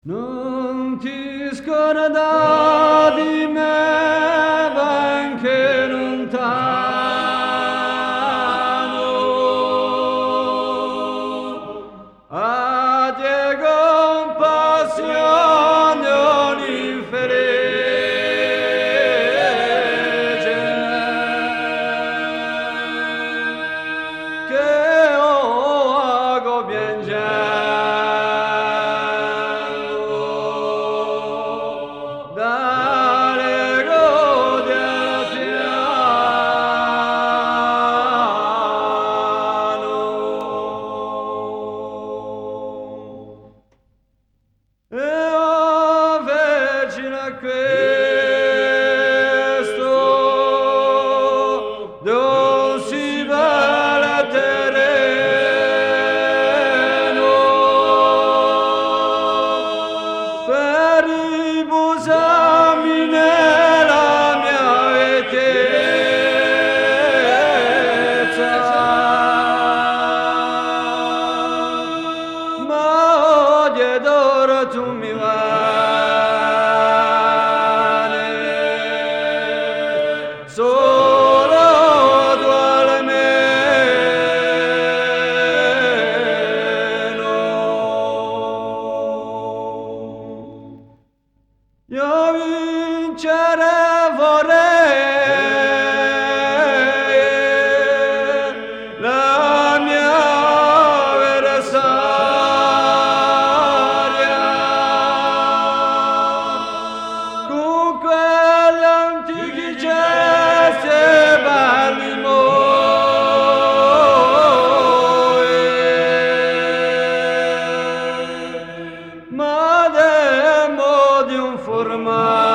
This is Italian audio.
Non ti scordare di me, benché lontano. Addio compassione un'infelice che ho ago piangendo dalle gode al piano. E oh, Vergine a questo, non si vale terreno, per riposarmi nella mia vecchiezza. Ma oggi ed ora tu mi vane, solo tu almeno. Io vincere vorrei la mia avversaria con quegli antichi gesti e belli moi, ma demo di un formaggio